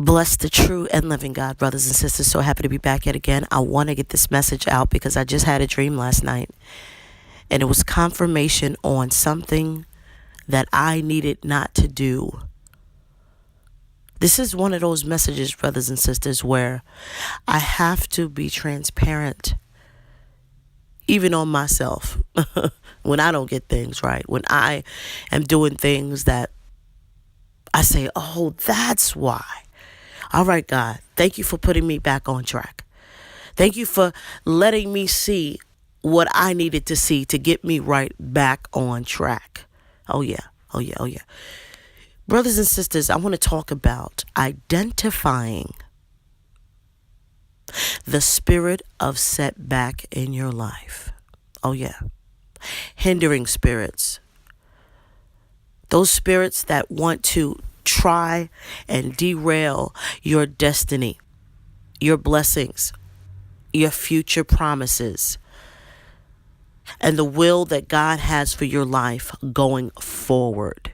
Bless the true and living God, brothers and sisters. So happy to be back yet again. I want to get this message out because I just had a dream last night, and it was confirmation on something that I needed not to do. This is one of those messages, brothers and sisters, where I have to be transparent, even on myself, when I don't get things right, when I am doing things that I say, oh, that's why. All right, God, thank you for putting me back on track. Thank you for letting me see what I needed to see to get me right back on track. Oh, yeah. Oh, yeah. Oh, yeah. Brothers and sisters, I want to talk about identifying the spirit of setback in your life. Oh, yeah. Hindering spirits. Those spirits that want to try and derail your destiny, your blessings, your future promises, and the will that God has for your life going forward.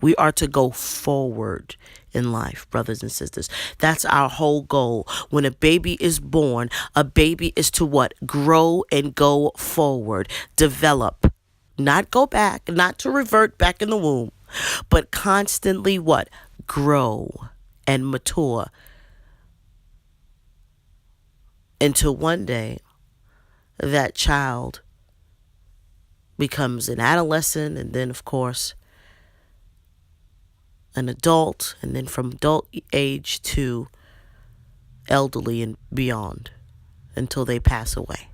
We are to go forward in life, brothers and sisters. That's our whole goal. When a baby is born, a baby is to what? Grow and go forward. Develop. Not go back, not to revert back in the womb, but constantly what? Grow and mature until one day that child becomes an adolescent, and then, of course, an adult, and then from adult age to elderly and beyond until they pass away.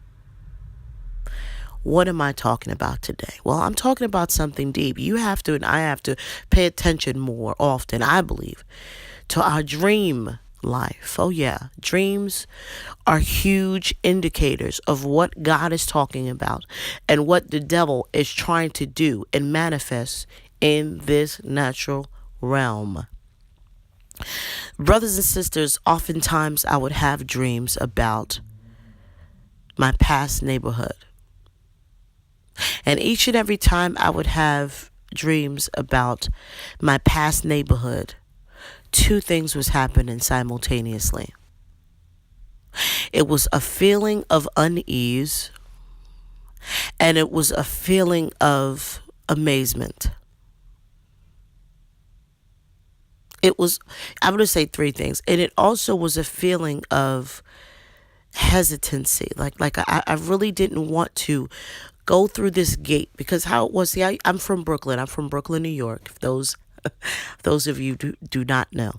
What am I talking about today? Well, I'm talking about something deep. You have to, and I have to, pay attention more often, I believe, to our dream life. Oh, yeah. Dreams are huge indicators of what God is talking about and what the devil is trying to do and manifest in this natural realm. Brothers and sisters, oftentimes I would have dreams about my past neighborhood. And each and every time I would have dreams about my past neighborhood, two things was happening simultaneously. It was a feeling of unease, and it was a feeling of amazement. It was, I'm going to say three things. And it also was a feeling of hesitancy. Like I really didn't want to go through this gate, because how it was, see, I'm from Brooklyn. I'm from Brooklyn, New York, if those of you do not know.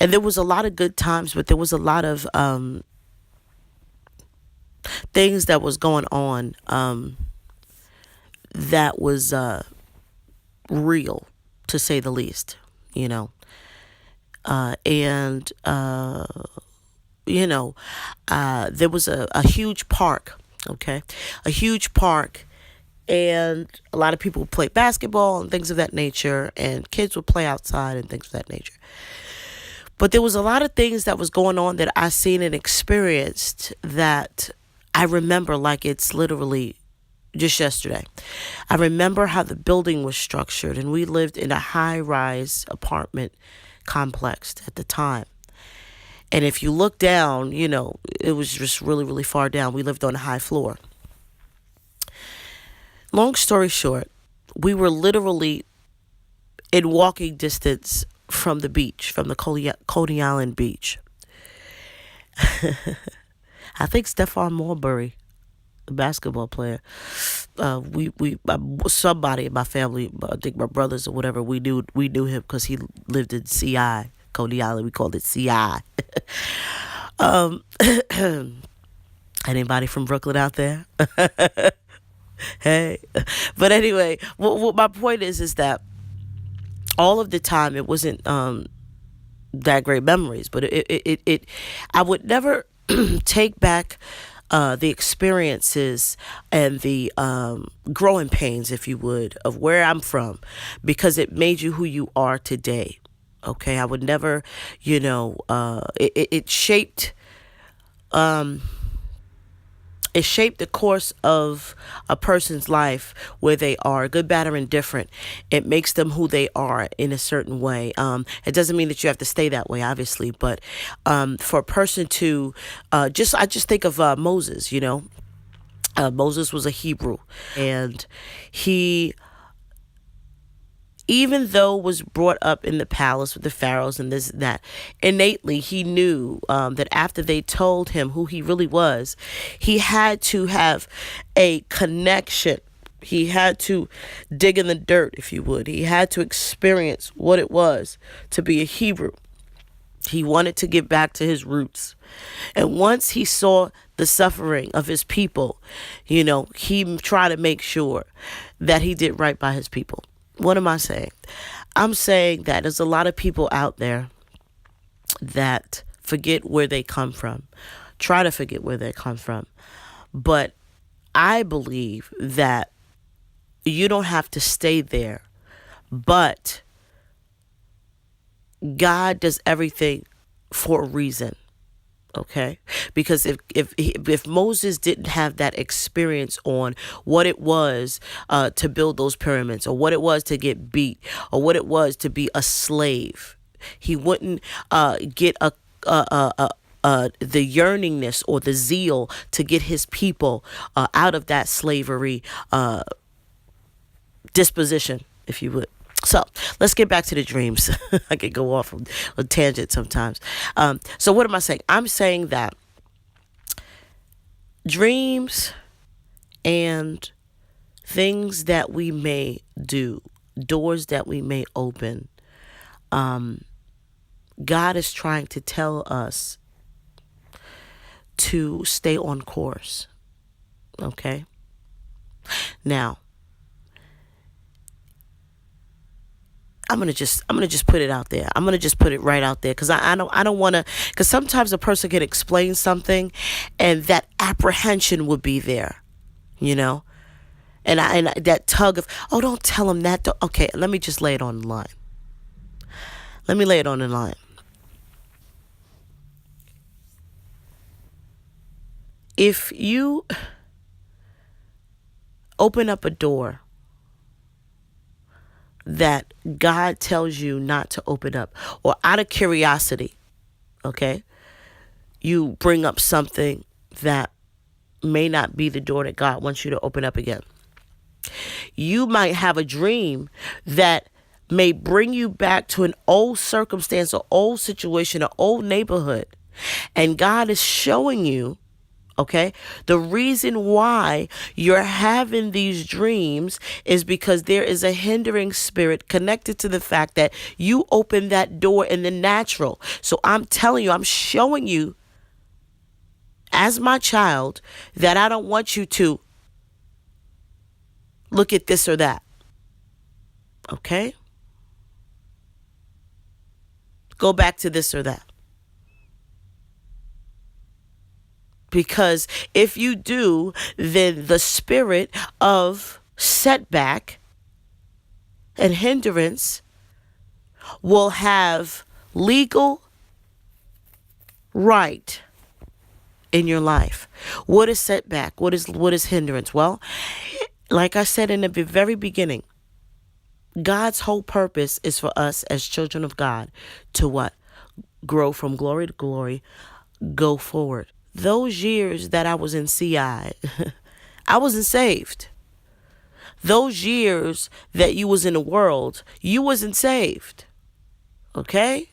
And there was a lot of good times, but there was a lot of things that was going on that was real, to say the least, there was a huge park, okay? A huge park, and a lot of people would play basketball and things of that nature, and kids would play outside and things of that nature. But there was a lot of things that was going on that I seen and experienced that I remember like it's literally just yesterday. I remember how the building was structured, and we lived in a high-rise apartment complex at the time. And if you look down, it was just really, really far down. We lived on a high floor. Long story short, we were literally in walking distance from the beach, from the Coney Island beach. I think Stephon Marbury, the basketball player, somebody in my family, I think my brothers or whatever, we knew him because he lived in CI, Coney Island. We called it CI. Anybody from Brooklyn out there? Hey, but anyway, what my point is that all of the time it wasn't that great memories, but it I would never take back the experiences and the growing pains, if you would, of where I'm from, because it made you who you are today. Okay, I would never, it shaped it shaped the course of a person's life where they are, good, bad, or indifferent. It makes them who they are in a certain way. It doesn't mean that you have to stay that way, obviously, but for a person to I just think of Moses, Moses was a Hebrew, and he, even though was brought up in the palace with the pharaohs and this and that, innately he knew that after they told him who he really was, he had to have a connection. He had to dig in the dirt, if you would. He had to experience what it was to be a Hebrew. He wanted to get back to his roots. And once he saw the suffering of his people, he tried to make sure that he did right by his people. What am I saying? I'm saying that there's a lot of people out there that forget where they come from, try to forget where they come from. But I believe that you don't have to stay there, but God does everything for a reason. Okay, because if Moses didn't have that experience on what it was to build those pyramids, or what it was to get beat, or what it was to be a slave, he wouldn't get the yearningness or the zeal to get his people out of that slavery disposition, if you would. So let's get back to the dreams. I could go off on a tangent sometimes. So what am I saying? I'm saying that dreams and things that we may do, doors that we may open, God is trying to tell us to stay on course. Okay? Now, I'm gonna just put it out there. I'm gonna just put it right out there, because I don't want to. Because sometimes a person can explain something, and that apprehension would be there, and that tug of, oh, don't tell him that. Okay, let me just lay it on the line. Let me lay it on the line. If you open up a door that God tells you not to open up, or out of curiosity, okay, you bring up something that may not be the door that God wants you to open up again. You might have a dream that may bring you back to an old circumstance, or old situation, or old neighborhood, and God is showing you, okay, the reason why you're having these dreams is because there is a hindering spirit connected to the fact that you opened that door in the natural. So I'm telling you, I'm showing you as my child that I don't want you to look at this or that. Okay? Go back to this or that. Because if you do, then the spirit of setback and hindrance will have legal right in your life. What is setback? What is hindrance? Well, like I said in the very beginning, God's whole purpose is for us as children of God to what? Grow from glory to glory, go forward. Those years that I was in CI, I wasn't saved. Those years that you was in the world, you wasn't saved. Okay?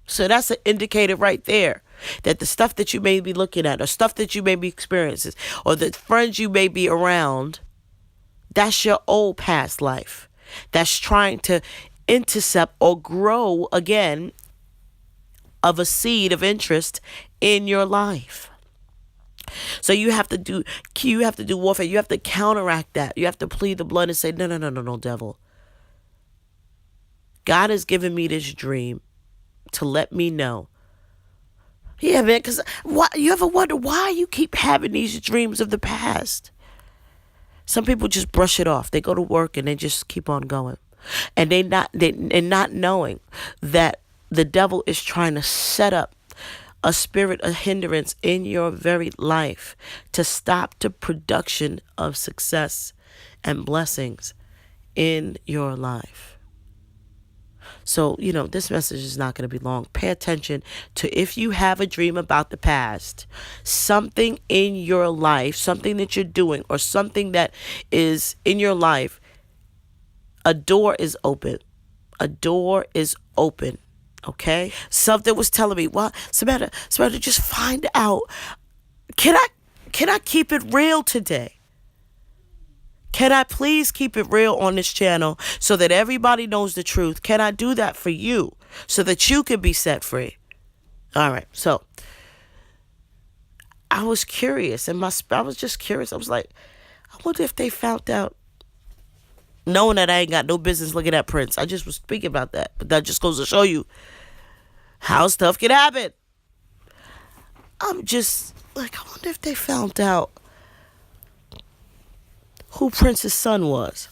So that's an indicator right there that the stuff that you may be looking at, or stuff that you may be experiencing, or the friends you may be around, that's your old past life. That's trying to intercept or grow again of a seed of interest in your life. So you have to do warfare. You have to counteract that. You have to plead the blood and say, no, devil. God has given me this dream to let me know. Yeah, man, because you ever wonder why you keep having these dreams of the past? Some people just brush it off. They go to work and they just keep on going. And not knowing that the devil is trying to set up a spirit of hindrance in your very life to stop the production of success and blessings in your life. So, this message is not going to be long. Pay attention to, if you have a dream about the past, something in your life, something that you're doing, or something that is in your life, a door is open. A door is open. Okay? Something was telling me, well, Samantha, just find out. Can I keep it real today? Can I please keep it real on this channel so that everybody knows the truth? Can I do that for you so that you can be set free? All right. So I was curious, and I was just curious. I was like, I wonder if they found out, knowing that I ain't got no business looking at Prince. I just was speaking about that. But that just goes to show you how stuff can happen. I'm just like, I wonder if they found out who Prince's son was.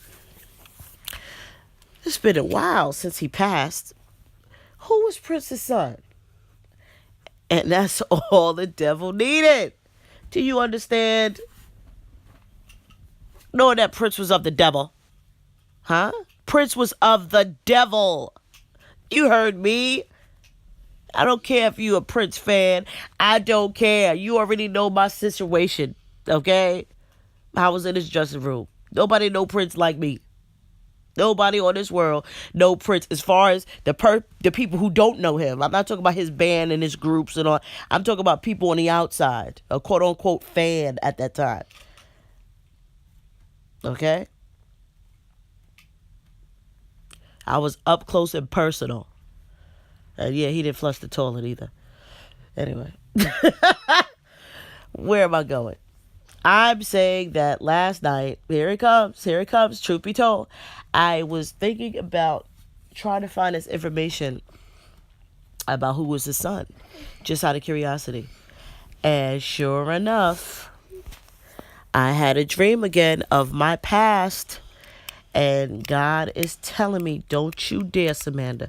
It's been a while since he passed. Who was Prince's son? And that's all the devil needed. Do you understand? Knowing that Prince was of the devil. Huh? Prince was of the devil. You heard me. I don't care if you a Prince fan. I don't care. You already know my situation. Okay? I was in his dressing room. Nobody know Prince like me. Nobody on this world know Prince as far as the people who don't know him. I'm not talking about his band and his groups and all. I'm talking about people on the outside. A quote-unquote fan at that time. Okay? I was up close and personal. And yeah, he didn't flush the toilet either. Anyway. Where am I going? I'm saying that last night, here it comes, truth be told. I was thinking about trying to find this information about who was his son, just out of curiosity. And sure enough, I had a dream again of my past. And God is telling me, don't you dare, Samantha.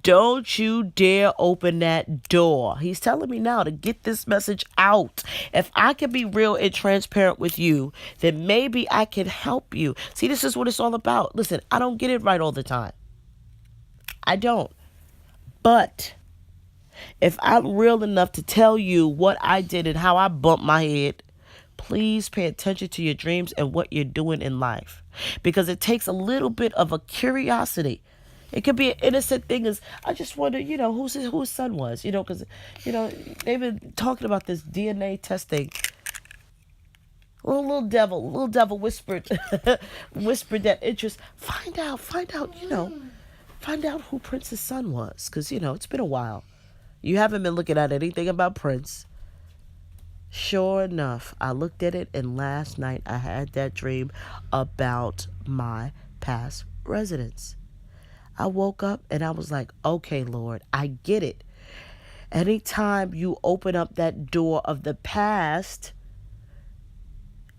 Don't you dare open that door. He's telling me now to get this message out. If I can be real and transparent with you, then maybe I can help you. See, this is what it's all about. Listen, I don't get it right all the time. I don't. But if I'm real enough to tell you what I did and how I bumped my head, please pay attention to your dreams and what you're doing in life. Because it takes a little bit of a curiosity. It could be an innocent thing as, I just wonder, who his son was. Because, they've been talking about this DNA testing. Little devil whispered, whispered that interest. Find out, find out who Prince's son was. Because, it's been a while. You haven't been looking at anything about Prince. Sure enough, I looked at it, and last night I had that dream about my past residence. I woke up and I was like, okay, Lord, I get it. Anytime you open up that door of the past,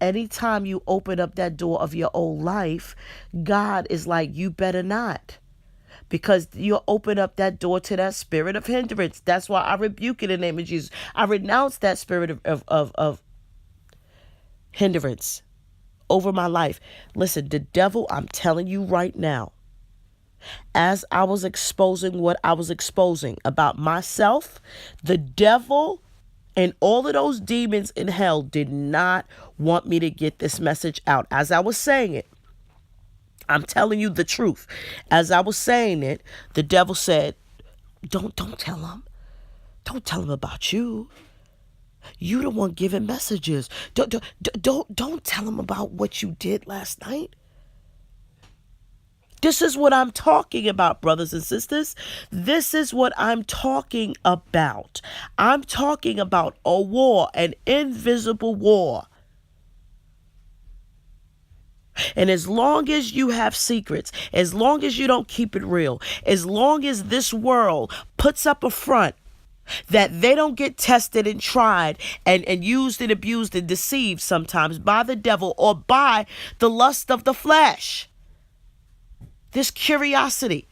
anytime you open up that door of your old life, God is like, you better not. Because you'll open up that door to that spirit of hindrance. That's why I rebuke it in the name of Jesus. I renounce that spirit of hindrance over my life. Listen, the devil, I'm telling you right now, as I was exposing what I was exposing about myself, the devil and all of those demons in hell did not want me to get this message out. As I was saying it, I'm telling you the truth. As I was saying it, the devil said, don't tell him. Don't tell him about you. You the one giving messages. Don't tell him about what you did last night. This is what I'm talking about, brothers and sisters. This is what I'm talking about. I'm talking about a war, an invisible war. And as long as you have secrets, as long as you don't keep it real, as long as this world puts up a front that they don't get tested and tried and used and abused and deceived sometimes by the devil or by the lust of the flesh, this curiosity,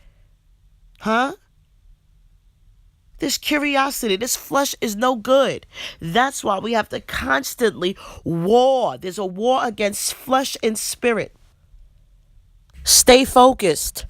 This curiosity, this flesh is no good. That's why we have to constantly war. There's a war against flesh and spirit. Stay focused.